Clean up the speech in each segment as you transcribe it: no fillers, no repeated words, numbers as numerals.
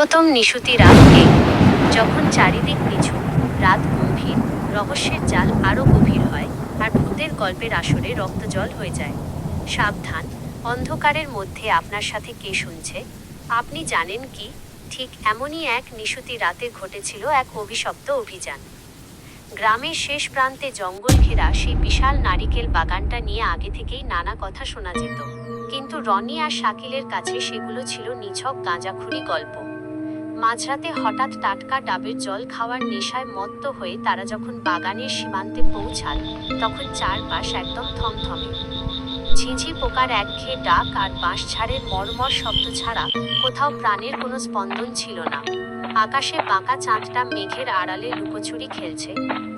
স্বর্গতম নিশুতি রাত এই, যখন চারিদিক নিঝুম, রাত গম্ভীর, রহস্যের জাল আরও গভীর হয়, আর ভূতের গল্পের আসরে রক্তজল হয়ে যায়। সাবধান, অন্ধকারের মধ্যে আপনার সাথে কে শুনছে? আপনি জানেন কি, ঠিক এমনই এক নিশুতি রাতে ঘটেছিল এক অভিশপ্ত অভিযান। গ্রামের শেষ প্রান্তে জঙ্গল ঘেরা সেই বিশাল নারিকেল বাগানটা নিয়ে আগে থেকেই নানা কথা শোনা যেত, কিন্তু রনি আর শাকিলের কাছে সেগুলো ছিল নিছক গাঁজাখুরি গল্প। মাঝরাতে হঠাৎ টাটকা ডাবের জল খাওয়ার নেশায় মত্ত হয়ে তারা যখন বাগানের সীমান্তে পৌঁছাল, তখন চারপাশ একদম থমথমে। ঝিঁঝি পোকার একঘেয়ে ডাক আর বাঁশঝাড়ের মর্মর শব্দ ছাড়া কোথাও প্রাণের কোনো স্পন্দন ছিল না। আকাশে বাঁকা চাঁদটা মেঘের আড়ালে লুকোচুরি খেলছে,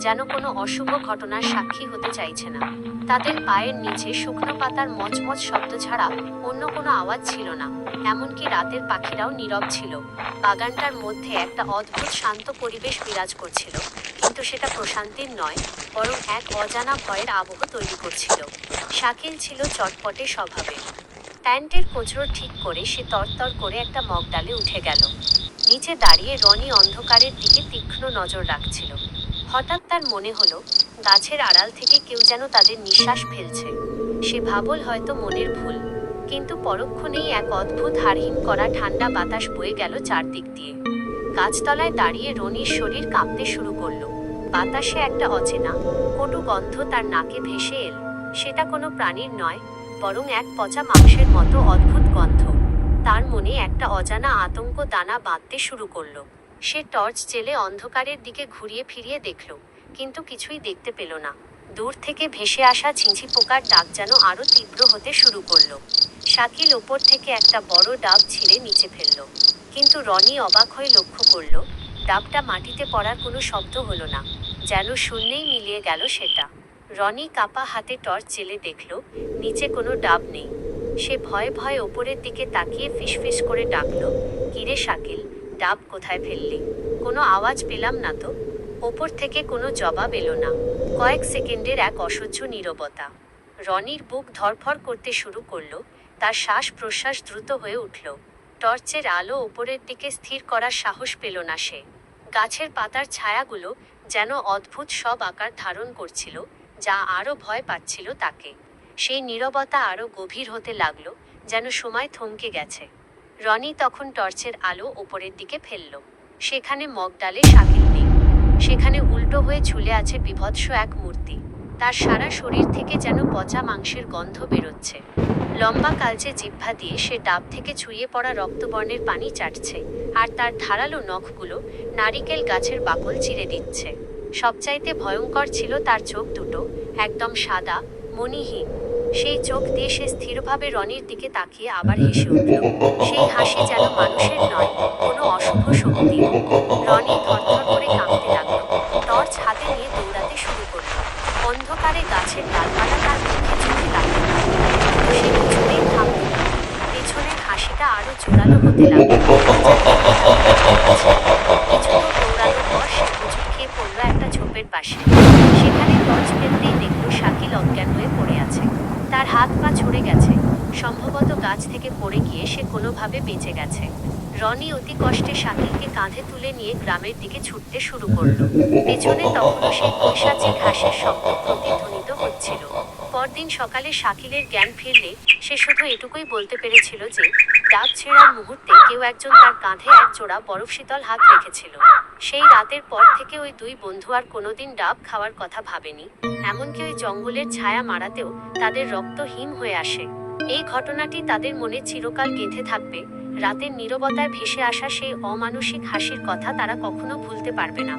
যেন কোনো অশুভ ঘটনার সাক্ষী হতে চাইছে না। তাদের পায়ের নিচে শুকনো পাতার মচমচ শব্দ ছাড়া অন্য কোনো আওয়াজ ছিল না, এমনকি রাতের পাখিরাও নীরব ছিল। বাগানটার মধ্যে একটা অদ্ভুত শান্ত পরিবেশ বিরাজ করছিল, কিন্তু সেটা প্রশান্তির নয়, বরং এক অজানা ভয়ের আবহ তৈরি করছিল। শাকিল ছিল চটপটে স্বভাবের। প্যান্টের কোঁচড়ো ঠিক করে সে তরতর করে একটা মগডালে উঠে গেল। নিচে দাঁড়িয়ে রনি অন্ধকারের দিকে তীক্ষ্ণ নজর রাখছিল। হঠাৎ তার মনে হলো, গাছের আড়াল থেকে কেউ যেন তাদের নিঃশ্বাস ফেলছে। সে ভাবল হয়তো মনের ভুল, কিন্তু পরক্ষণেই এক অদ্ভুত হাড়হিম করা ঠান্ডা বাতাস বয়ে গেল চারদিক দিয়ে। গাছতলায় দাঁড়িয়ে রনির শরীর কাঁপতে শুরু করলো। বাতাসে একটা অচেনা, কটু গন্ধ তার নাকে ভেসে এল। সেটা কোনো প্রাণীর নয়, বরং এক পচা মাংসের মতো অদ্ভুত গন্ধ। তার মনে একটা অজানা আতঙ্ক দানা বাঁধতে শুরু করলো। সে টর্চ জেলে অন্ধকারের দিকে ঘুরিয়ে ফিরিয়ে দেখল, কিন্তু কিছুই দেখতে পেল না। দূর থেকে ভেসে আসা ঝিঁঝি পোকার ডাক যেন আরো তীব্র হতে শুরু করলো। শাকিল ওপর থেকে একটা বড় ডাব ছিঁড়ে নিচে ফেলল, কিন্তু রনি অবাক হয়ে লক্ষ্য করল, ডাবটা মাটিতে পড়ার কোনো শব্দ হলো না, যেন শূন্যেই মিলিয়ে গেল সেটা। রনি কাপা হাতে টর্চ জেলে দেখল, নিচে কোনো ডাব নেই। সে ভয়ে ভয়ে ওপরের দিকে তাকিয়ে ফিসফিস করে ডাকল, কিরে শাকিল, ডাব কোথায় ফেললি? কোনো আওয়াজ পেলাম না তো। ওপর থেকে কোনো জবাব এলো না। কয়েক সেকেন্ডের এক অসহ্য নীরবতা। রনির বুক ধড়ফড় করতে শুরু করলো, তার শ্বাস প্রশ্বাস দ্রুত হয়ে উঠল। টর্চের আলো ওপরের দিকে স্থির করার সাহস পেল না সে। গাছের পাতার ছায়াগুলো যেন অদ্ভুত সব আকার ধারণ করছিল, যা আরও ভয় পাচ্ছিল তাকে। সেই নীরবতা আরও গভীর হতে লাগলো, যেন সময় থমকে গেছে। রনি তখন টর্চের আলো ওপরের দিকে ফেলল। সেখানে মগডালে শাকিল নেই। সেখানে উল্টো হয়ে ঝুলে আছে বিভৎস এক মূর্তি। তার সারা শরীর থেকে যেন পচা মাংসের গন্ধ বেরোচ্ছে। লম্বা কালচে জিহ্বা দিয়ে সে ডাব থেকে ছুঁয়ে পড়া রক্তবর্ণের পানি চাটছে, আর তার ধারালো নখগুলো নারিকেল গাছের বাকল চিরে দিচ্ছে। সবচাইতে ভয়ঙ্কর ছিল তার চোখ দুটো, একদম সাদা, মণিহীন। সেই চোখ দিয়ে সে স্থিরভাবে রনির দিকে তাকিয়ে আবার হেসে উঠল। সেই হাসি যেন মানুষের নয়, কোনো অশুভ শক্তি। রনি থরথর করে কাঁপতে লাগলো, টর্চ হাতে নিয়ে দৌড়াতে শুরু করলো। অন্ধকারে গাছের ডালপালা তার মুখে চোখে লাগলো না, কিন্তু সে কিছুতেই থামল না। পেছনের হাসিটা আরো জোরালো হতে লাগলো। কিছু দূর দৌড়ানোর পর সে হোঁচট খেয়ে পড়ল একটা ঝোপের পাশে। সেখানে টর্চ ফেলতেই দেখলো শাকিল অজ্ঞান হয়ে পড়ে আছে। তার হাত পা ছড়ে গেছে, সম্ভবত গাছ থেকে পড়ে গিয়ে সে কোনোভাবে বেঁচে গেছে। রনি অতি কষ্টে শাকিলকে কাঁধে তুলে নিয়ে গ্রামের দিকে ছুটতে শুরু করলো। পেছনে তখনও সেই পৈশাচিক হাসির শব্দ প্রতিধ্বনিত হচ্ছিল। পরদিন সকালে শাকিলের জ্ঞান ফিরলে সে শুধু এটুকুই বলতে পেরেছিল যে, ডাব ছেঁড়ার মুহূর্তে কেউ একজন তার কাঁধে এক জোড়া বরফ শীতল হাত রেখেছিল। সেই রাতের পর থেকে ওই দুই বন্ধু আর কোনোদিন ডাব খাওয়ার কথা ভাবেনি, এমনকি ওই জঙ্গলের ছায়া মারাতেও তাদের রক্ত হিম হয়ে আসে। এই ঘটনাটি তাদের মনে চিরকাল গেঁথে থাকবে। রাতের নীরবতায় ভেসে আসা সেই অমানুষিক হাসির কথা তারা কখনো ভুলতে পারবে না।